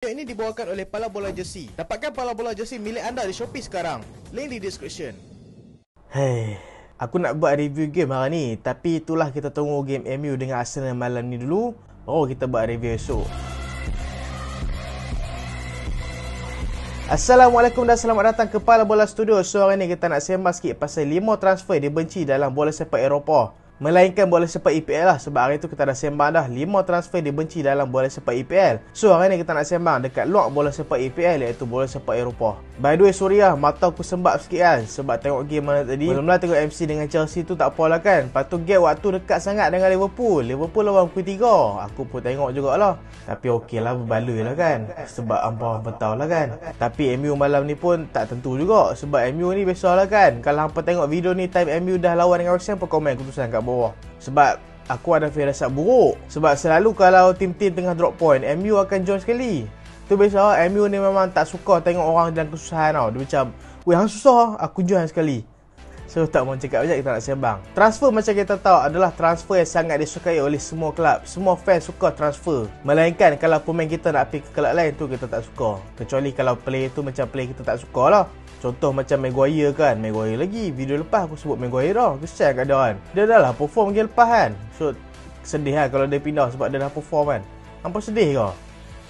Video ini dibawakan oleh Pala Bola Jersey. Dapatkan Pala Bola Jersey milik anda di Shopee sekarang. Link di description. Hei, aku nak buat review game hari ni. Tapi itulah, kita tunggu game MU dengan Arsenal malam ni dulu, baru kita buat review esok. Assalamualaikum dan selamat datang ke Pala Bola Studio. So hari ni kita nak sembang sikit pasal 5 transfer dibenci dalam bola sepak Eropah, melainkan bola sepak EPL lah. Sebab hari tu kita dah sembang dah 5 transfer dibenci dalam bola sepak EPL. So hari ni kita nak sembang dekat luar bola sepak EPL, iaitu bola sepak Eropah. By the way, sorry lah, mata aku sembab sikit kan, sebab tengok game mana tadi. Mula-mula tengok MC dengan Chelsea tu tak apalah kan. Lepas tu gap waktu dekat sangat dengan Liverpool lawan pukul 3. Aku pun tengok jugalah. Tapi okey lah, berbaloi lah kan, sebab hampa tahu lah kan. Tapi MU malam ni pun tak tentu juga. Sebab MU ni biasalah kan, kalau hampa tengok video ni time MU dah lawan dengan West Ham, komen keputusan kat bawah. Sebab aku ada firasat buruk. Sebab selalu kalau tim-tim tengah drop point, MU akan join sekali. Tu biasa, MU ni memang tak suka tengok orang dalam kesusahan tau. Dia macam, weh hang susah, aku join sekali. So tak mau cakap banyak, kita nak sembang. Transfer macam kita tahu adalah transfer yang sangat disukai oleh semua kelab. Semua fans suka transfer. Melainkan kalau pemain kita nak pergi ke kelab lain, tu kita tak suka. Kecuali kalau player tu macam player kita tak suka lah. Contoh macam Maguire kan. Maguire lagi, video lepas aku sebut Maguire dah. Kesian keadaan. Dia dah lah perform game lepas kan. So sedih lah kalau dia pindah sebab dia dah perform kan. Hampa sedih ke?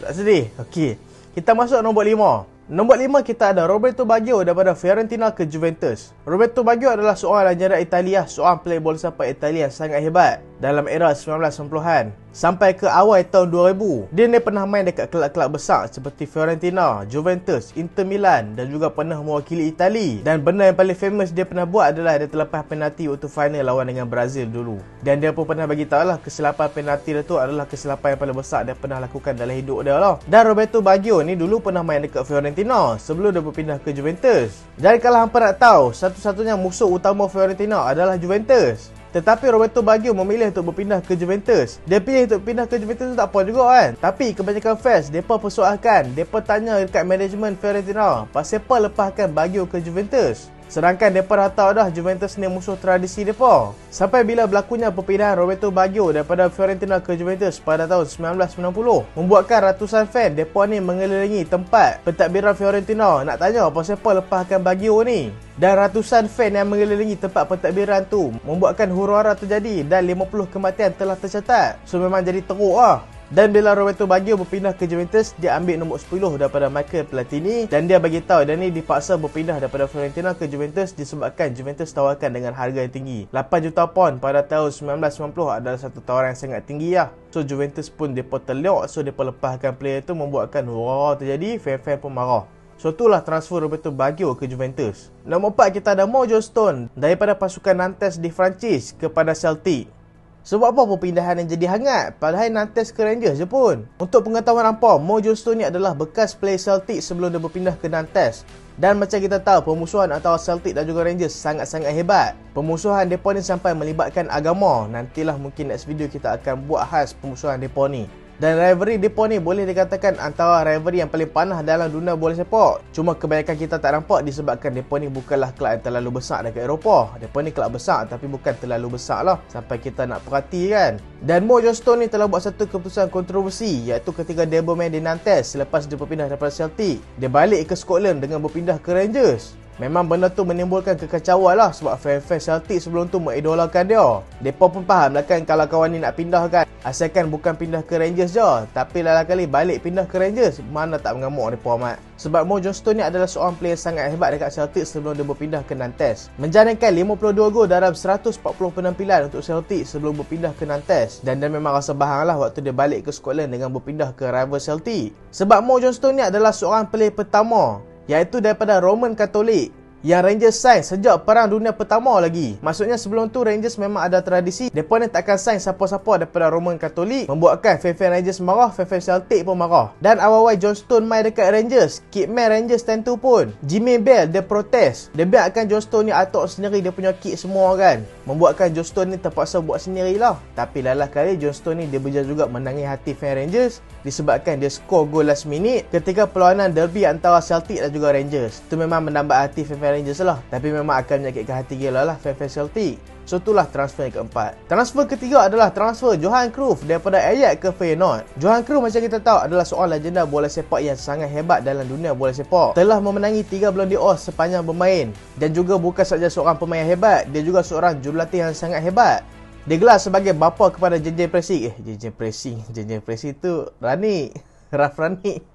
Tak sedih? Okey, kita masuk nombor 5. Nombor 5 kita ada Roberto Baggio daripada Fiorentina ke Juventus. Roberto Baggio adalah seorang legenda Italia, seorang player bola sepak Italia yang sangat hebat dalam era 1990-an sampai ke awal tahun 2000. Dia ni pernah main dekat kelab-kelab besar seperti Fiorentina, Juventus, Inter Milan dan juga pernah mewakili Itali. Dan benda yang paling famous dia pernah buat adalah dia terlepas penalti waktu final lawan dengan Brazil dulu. Dan dia pun pernah bagi tahu lah, kesilapan penalti dia tu adalah kesilapan yang paling besar dia pernah lakukan dalam hidup dia lah. Dan Roberto Baggio ni dulu pernah main dekat Fiorentina sebelum dia berpindah ke Juventus. Dan kalau hampa nak tahu, satu-satunya musuh utama Fiorentina adalah Juventus. Tetapi Roberto Baggio memilih untuk berpindah ke Juventus. Dia pilih untuk pindah ke Juventus tu tak apa juga kan. Tapi kebanyakan fans, mereka persoalkan, mereka tanya dekat manajemen Fiorentina, pasal apa lepaskan Baggio ke Juventus? Sedangkan mereka dah tahu dah Juventus ni musuh tradisi mereka. Sampai bila berlakunya perpindahan Roberto Baggio daripada Fiorentina ke Juventus pada tahun 1990, membuatkan ratusan fan mereka ni mengelilingi tempat pentadbiran Fiorentina nak tanya pasal apa lepaskan Baggio ni. Dan ratusan fan yang mengelilingi tempat pentadbiran tu membuatkan huru-hara terjadi dan 50 kematian telah tercatat. So memang jadi teruk lah. Dan bila Roberto Baggio berpindah ke Juventus, dia ambil nombor 10 daripada Michael Platini. Dan dia bagi tahu dia ni dipaksa berpindah daripada Fiorentina ke Juventus disebabkan Juventus tawarkan dengan harga yang tinggi. 8 juta pound pada tahun 1990 adalah satu tawaran yang sangat tinggi lah. So Juventus pun mereka terliok, so mereka lepaskan player tu, membuatkan huru-hara terjadi, fan-fan pun marah. So itulah transfer Roberto Baggio ke Juventus. Nombor 4 kita ada Mo John Stones daripada pasukan Nantes di Perancis kepada Celtic. Sebab apa perpindahan yang jadi hangat? Padahal Nantes ke Rangers je pun. Untuk pengetahuan hampa, Mo John Stones ni adalah bekas player Celtic sebelum dia berpindah ke Nantes. Dan macam kita tahu, permusuhan antara Celtic dan juga Rangers sangat-sangat hebat. Permusuhan mereka ni sampai melibatkan agama. Nantilah mungkin next video kita akan buat khas permusuhan mereka ni. Dan rivalry mereka ni boleh dikatakan antara rivalry yang paling panas dalam dunia bola sepak. Cuma kebanyakan kita tak nampak disebabkan mereka ni bukanlah kelab yang terlalu besar dekat Eropah. Mereka ni kelab besar tapi bukan terlalu besar lah sampai kita nak perhati kan. Dan Mo John Stones ni telah buat satu keputusan kontroversi, iaitu ketika dia bermain di Nantes selepas dia berpindah daripada Celtic. Dia balik ke Scotland dengan berpindah ke Rangers. Memang benda tu menimbulkan kekacauan lah sebab fan-fan Celtic sebelum tu mengidolakan dia. Mereka pun faham lah kan kalau kawan ni nak pindah kan, asalkan bukan pindah ke Rangers je. Tapi lain kali balik pindah ke Rangers, mana tak mengamuk mereka amat. Sebab Mo John Stones ni adalah seorang player sangat hebat dekat Celtic sebelum dia berpindah ke Nantes. Menjaringkan 52 gol dalam 140 penampilan untuk Celtic sebelum berpindah ke Nantes. Dan dia memang rasa bahang lah waktu dia balik ke Scotland dengan berpindah ke rival Celtic. Sebab Mo John Stones ni adalah seorang player pertama, iaitu daripada Roman Katolik, yang Rangers sign sejak Perang Dunia Pertama lagi. Maksudnya sebelum tu Rangers memang ada tradisi mereka ni takkan sign siapa-siapa daripada Roman Katolik, membuatkan fan-fan Rangers marah, fan-fan Celtic pun marah. Dan awal-awal John Stones main dekat Rangers, kitman Rangers time tu pun Jimmy Bell dia protes. Dia biarkan John Stones ni atok sendiri dia punya kit semua kan, membuatkan John Stones ni terpaksa buat sendirilah. Tapi lalah kali John Stones ni dia berjaya juga menangi hati fan Rangers disebabkan dia skor gol last minute ketika perlawanan derby antara Celtic dan juga Rangers. Itu memang menambah hati fan Rangers lah, tapi memang akan menyakitkan hati gila lah fan-fan Celtic. So itulah transfer yang keempat. Transfer ketiga adalah transfer Johan Cruyff daripada Ajax ke Feyenoord. Johan Cruyff macam kita tahu adalah seorang legenda bola sepak yang sangat hebat dalam dunia bola sepak. Telah memenangi 3 Ballon d'Or sepanjang bermain. Dan juga bukan sahaja seorang pemain hebat, dia juga seorang jurulatih yang sangat hebat. Dia gelar sebagai bapa kepada JJ Pressing tu Rani Ralf Rangnick.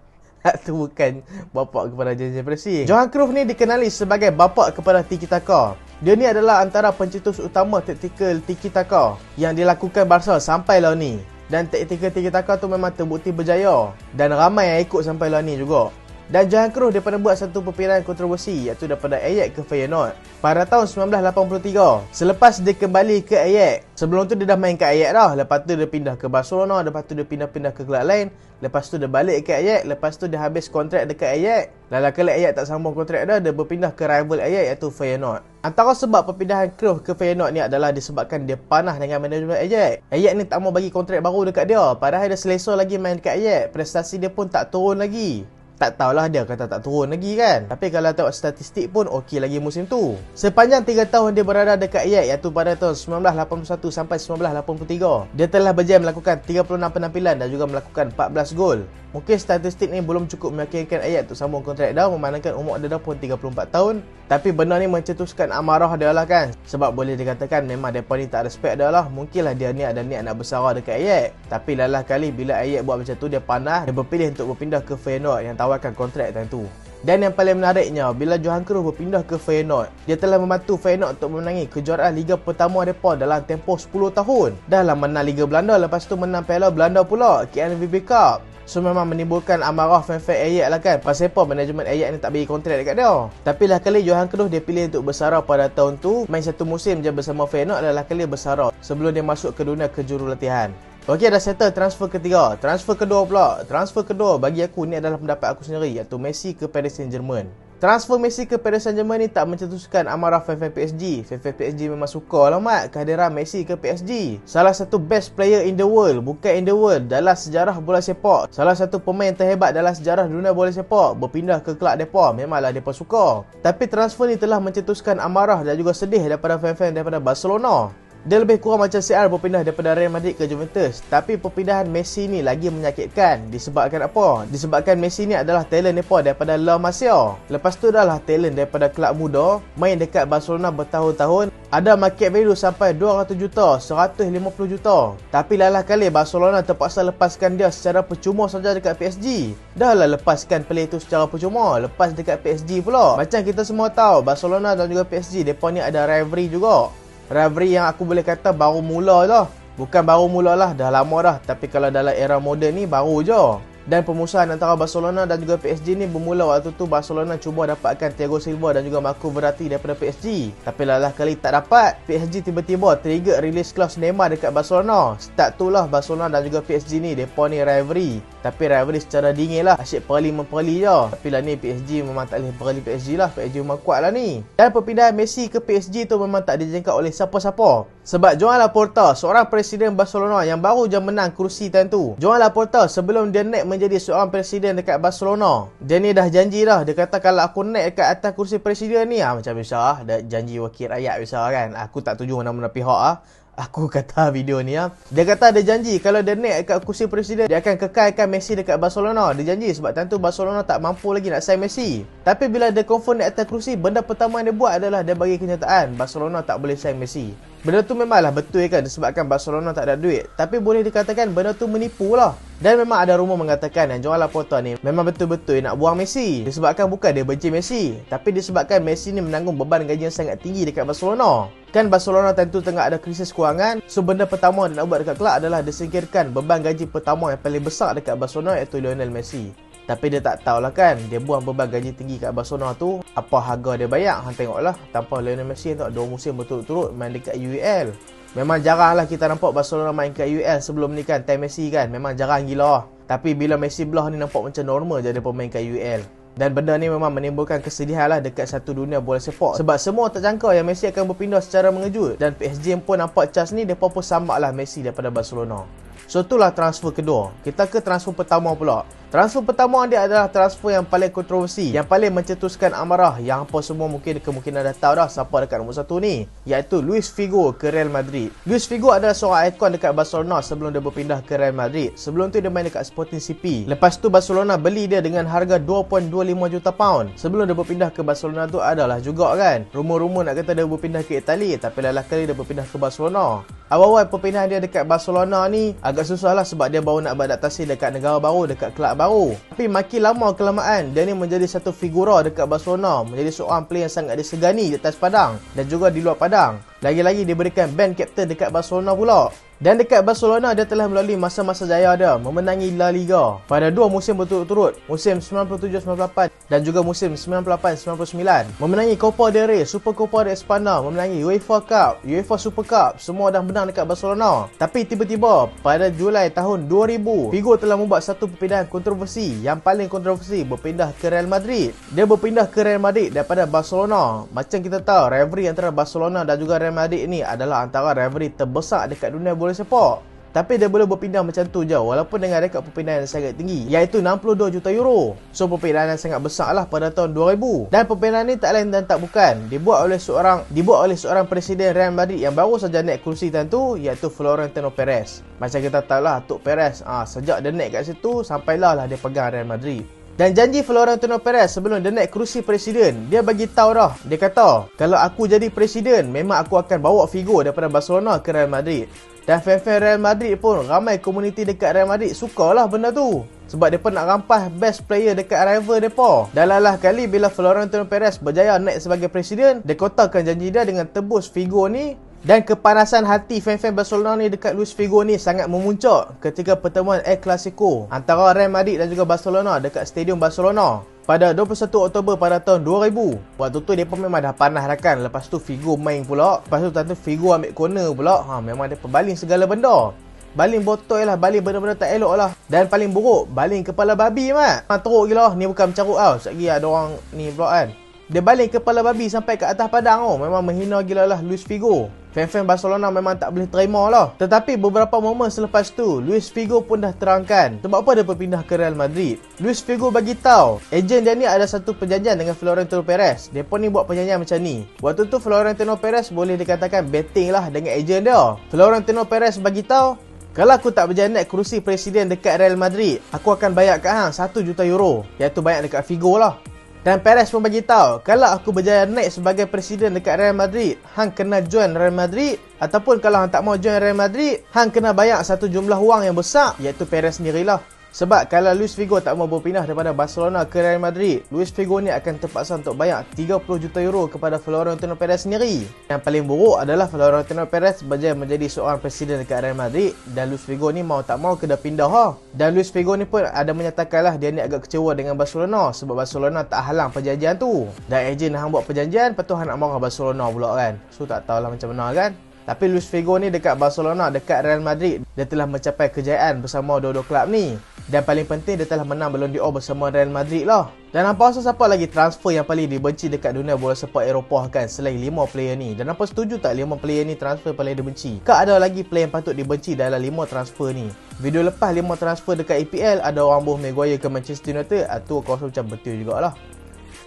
Itu bukan bapa kepada JJ Pressing. Johan Cruyff ni dikenali sebagai bapa kepada Tiki Taka. Dia ni adalah antara pencetus utama taktikal Tiki Taka yang dilakukan Barca sampai lawan ni. Dan taktikal Tiki Taka tu memang terbukti berjaya. Dan ramai yang ikut sampai lawan ni juga. Dan Johan Cruyff daripada buat satu perpindahan kontroversi, iaitu daripada Ajax ke Feyenoord pada tahun 1983. Selepas dia kembali ke Ajax, sebelum tu dia dah main ke Ajax dah. Lepas tu dia pindah ke Barcelona, lepas tu dia pindah ke kelab lain. Lepas tu dia balik ke Ajax, lepas tu dia habis kontrak dekat Ajax. Lala kali Ajax tak sambung kontrak dia berpindah ke rival Ajax iaitu Feyenoord. Antara sebab perpindahan Cruyff ke Feyenoord ni adalah disebabkan dia panah dengan manajemen Ajax. Ajax ni tak mau bagi kontrak baru dekat dia, padahal dia selesa lagi main dekat Ajax. Prestasi dia pun tak turun lagi. Tak tahulah dia kata tak turun lagi kan. Tapi kalau tengok statistik pun okey lagi musim tu. Sepanjang 3 tahun dia berada dekat Ajax, iaitu pada tahun 1981 sampai 1983, dia telah berjaya melakukan 36 penampilan dan juga melakukan 14 gol. Mungkin statistik ni belum cukup meyakinkan Ajax untuk sambung kontrak dia, memandangkan umur dia dah pun 34 tahun. Tapi benda ni mencetuskan amarah dia lah kan. Sebab boleh dikatakan memang mereka ni tak respect dia lah. Mungkinlah dia ni ada niat nak bersara dekat Ajax. Tapi lalah kali bila Ajax buat macam tu, dia panah. Dia berpilih untuk berpindah ke Feyenoord yang tawarkan kontrak time tu. Dan yang paling menariknya, bila Johan Cruyff berpindah ke Feyenoord, dia telah membantu Feyenoord untuk memenangi kejuaraan Liga pertama mereka dalam tempoh 10 tahun. Dah lah menang Liga Belanda, lepas tu menang Piala Belanda pula, KNVB Cup. So memang menimbulkan amarah fan-fan Ajax lah kan. Pasal apa manajemen Ajax ni tak bagi kontrak dekat dia. Tapi lah kali Johan Cruyff dia pilih untuk bersara pada tahun tu. Main satu musim je bersama Feyenoord, lah kali bersara sebelum dia masuk ke dunia kejurulatihan. Okey, dah settle transfer ketiga. Transfer kedua pula. Transfer kedua bagi aku ni adalah pendapat aku sendiri, iaitu Messi ke Paris Saint-Germain. Transfer Messi ke Paris Saint-Germain ni tak mencetuskan amarah fan-fan PSG. Fan-fan PSG memang suka lah mat kehadiran Messi ke PSG. Salah satu best player in the world, bukan in the world, dalam sejarah bola sepak. Salah satu pemain terhebat dalam sejarah dunia bola sepak berpindah ke kelab mereka. Memanglah mereka suka. Tapi transfer ni telah mencetuskan amarah dan juga sedih daripada fan-fan daripada Barcelona. Dia lebih kurang macam CR berpindah daripada Real Madrid ke Juventus. Tapi perpindahan Messi ni lagi menyakitkan. Disebabkan apa? Disebabkan Messi ni adalah talent mereka daripada La Masia. Lepas tu dah lah talent daripada kelab muda, main dekat Barcelona bertahun-tahun. Ada market value sampai 200 juta, 150 juta. Tapi lalah kali Barcelona terpaksa lepaskan dia secara percuma saja dekat PSG. Dah lah lepaskan player tu secara percuma, lepas dekat PSG pula. Macam kita semua tahu, Barcelona dan juga PSG, mereka ni ada rivalry juga. Rivalry yang aku boleh kata baru mula lah. Bukan baru mula lah, dah lama dah. Tapi kalau dalam era moden ni baru je. Dan permusuhan antara Barcelona dan juga PSG ni bermula waktu tu Barcelona cuba dapatkan Thiago Silva dan juga Marco Verratti daripada PSG. Tapi lalah kali tak dapat. PSG tiba-tiba trigger release clause Neymar dekat Barcelona. Start tu lah Barcelona dan juga PSG ni, mereka ni rivalry. Tapi rivalry secara dingin lah, asyik perali-memperali je. Tapi lah ni PSG memang tak boleh perali PSG lah. PSG memang kuat lah ni. Dan perpindahan Messi ke PSG tu memang tak dijangka oleh siapa-siapa. Sebab Joan Laporta, seorang presiden Barcelona yang baru je menang kerusi time tu. Joan Laporta sebelum dia naik menjadi seorang presiden dekat Barcelona, dia ni dah janji dah. Dia kata kalau aku naik dekat atas kursi presiden ni, macam biasa lah, dah janji wakil rakyat biasa kan. Aku tak tuju mana-mana pihak lah. Aku kata video ni lah. Dia kata ada janji kalau dia naik dekat kursi presiden, dia akan kekalkan Messi dekat Barcelona. Dia janji sebab tentu Barcelona tak mampu lagi nak sign Messi. Tapi bila dia confirm naik atas kursi, benda pertama yang dia buat adalah dia bagi kenyataan Barcelona tak boleh sign Messi. Benda tu memanglah betul kan, disebabkan Barcelona tak ada duit. Tapi boleh dikatakan benda tu menipu lah. Dan memang ada rumor mengatakan yang Joan Laporta ni memang betul-betul nak buang Messi. Disebabkan bukan dia benci Messi, tapi disebabkan Messi ni menanggung beban gaji yang sangat tinggi dekat Barcelona. Kan Barcelona tentu tengah ada krisis kewangan. So benda pertama dia nak buat dekat kelab adalah disingkirkan beban gaji pertama yang paling besar dekat Barcelona, iaitu Lionel Messi. Tapi dia tak tahulah kan, dia buang beban gaji tinggi kat Barcelona tu, apa harga dia bayar. Hang tengoklah, tanpa Lionel Messi tu 2 musim berturut-turut main dekat UEL. Memang jarang lah kita nampak Barcelona main kat UEL sebelum ni kan, time Messi kan. Memang jarang gila lah. Tapi bila Messi belah ni nampak macam normal je dia pemain kat UEL. Dan benda ni memang menimbulkan kesedihan lah dekat satu dunia bola sepak. Sebab semua tak jangka yang Messi akan berpindah secara mengejut. Dan PSG pun nampak chance ni, mereka pun sambak lah Messi daripada Barcelona. So itulah transfer kedua. Kita ke transfer pertama pula. Transfer pertama dia adalah transfer yang paling kontroversi, yang paling mencetuskan amarah, yang apa semua mungkin kemungkinan dah tahu dah siapa dekat nombor 1 ni, iaitu Luis Figo ke Real Madrid. Luis Figo adalah seorang ikon dekat Barcelona sebelum dia berpindah ke Real Madrid. Sebelum tu dia main dekat Sporting CP. Lepas tu Barcelona beli dia dengan harga 2.25 juta pound. Sebelum dia berpindah ke Barcelona tu adalah juga kan rumor-rumor nak kata dia berpindah ke Itali, tapi last kali dia berpindah ke Barcelona. Awal-awal perpindahan dia dekat Barcelona ni agak susah lah sebab dia baru nak beradaptasi dekat negara baru, dekat kelab baru. Tapi makin lama kelamaan dia ni menjadi satu figura dekat Barcelona, menjadi seorang player yang sangat disegani di atas padang dan juga di luar padang. Lagi-lagi diberikan band captain dekat Barcelona pula. Dan dekat Barcelona dia telah melalui masa-masa jaya dia, memenangi La Liga pada 2 musim berturut-turut, musim 97-98 dan juga musim 98-99. Memenangi Copa del Rey, Super Copa de España, memenangi UEFA Cup, UEFA Super Cup, semua dah menang dekat Barcelona. Tapi tiba-tiba pada Julai tahun 2000, Figo telah membuat satu perpindahan kontroversi, yang paling kontroversi, berpindah ke Real Madrid. Dia berpindah ke Real Madrid daripada Barcelona. Macam kita tahu, rivalry antara Barcelona dan juga Real Madrid ni adalah antara rivalry terbesar dekat dunia bola sepak. Tapi dia boleh berpindah macam tu je walaupun dengan rekod perpindahan yang sangat tinggi, iaitu 62 juta euro. So perpindahan yang sangat besar lah pada tahun 2000. Dan perpindahan ni tak lain dan tak bukan dibuat oleh seorang presiden Real Madrid yang baru saja naik kerusi tentu, iaitu Florentino Perez. Macam kita tahu lah Tok Perez, sejak dia naik kat situ sampailah dia pegang Real Madrid. Dan janji Florentino Perez sebelum dia naik kerusi presiden, dia bagi tahu dah. Dia kata, kalau aku jadi presiden, memang aku akan bawa Figo daripada Barcelona ke Real Madrid. Dan fan-fan Real Madrid pun, ramai komuniti dekat Real Madrid sukalah benda tu. Sebab mereka nak rampas best player dekat rival mereka. Dan lalah kali bila Florentino Perez berjaya naik sebagai presiden, dia kotakan janji dia dengan tebus Figo ni. Dan kepanasan hati fan-fan Barcelona ni dekat Luis Figo ni sangat memuncak ketika pertemuan El Clasico antara Real Madrid dan juga Barcelona dekat Stadium Barcelona pada 21 Oktober pada tahun 2000. Waktu tu dia pun memang dah panas dah kan. Lepas tu Figo main pula. Lepas tu tentu Figo ambil corner pula. Memang dia baling segala benda. Baling botol lah, baling benda-benda tak elok lah. Dan paling buruk, baling kepala babi mat. Teruk gila. Ni bukan mencarut tau. Sekejap lagi ada orang ni pula kan. Dia baling kepala babi sampai ke atas padang oh. Memang menghina gila lah Luis Figo. Fan-fan Barcelona memang tak boleh terima lah. Tetapi beberapa momen selepas tu, Luis Figo pun dah terangkan sebab apa dia berpindah ke Real Madrid. Luis Figo bagi tahu, ejen dia ni ada satu perjanjian dengan Florentino Perez. Depa ni buat perjanjian macam ni. Waktu tu Florentino Perez boleh dikatakan betting lah dengan ejen dia. Florentino Perez bagi tahu, kalau aku tak berjaya naik kerusi presiden dekat Real Madrid, aku akan bayar kat hang 1 juta euro. Iaitu bayar dekat Figo lah. Dan Perez pun bagi tahu, kalau aku berjaya naik sebagai presiden dekat Real Madrid, hang kena join Real Madrid. Ataupun kalau hang tak mau join Real Madrid, hang kena bayar satu jumlah wang yang besar, iaitu Perez sendirilah. Sebab kalau Luis Figo tak mau berpindah daripada Barcelona ke Real Madrid, Luis Figo ni akan terpaksa untuk bayar 30 juta euro kepada Florentino Perez sendiri. Yang paling buruk adalah Florentino Perez berjaya menjadi seorang presiden dekat Real Madrid dan Luis Figo ni mau tak mau kena pindah ha. Dan Luis Figo ni pun ada menyatakan lah dia ni agak kecewa dengan Barcelona sebab Barcelona tak halang perjanjian tu. Dan ejen hang buat perjanjian, lepas tu hang nak marah Barcelona pula kan. So tak tahulah macam mana kan. Tapi Luis Figo ni dekat Barcelona, dekat Real Madrid, dia telah mencapai kejayaan bersama dua-dua kelab ni. Dan paling penting dia telah menang Ballon d'Or bersama Real Madrid lah. Dan apa rasa siapa lagi transfer yang paling dibenci dekat dunia bola sepak Eropah kan selain 5 player ni? Dan apa setuju tak 5 player ni transfer paling dibenci? Kak ada lagi player yang patut dibenci dalam 5 transfer ni? Video lepas 5 transfer dekat EPL ada orang boh Maguire ke Manchester United, tu aku rasa macam betul jugalah.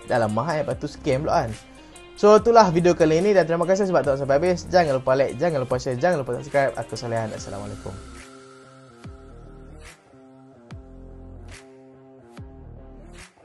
Dalam mahal lepas tu scam pula kan. So itulah video kali ini dan terima kasih sebab tonton sampai habis. Jangan lupa like, jangan lupa share, jangan lupa subscribe. Aku Salehan. Assalamualaikum.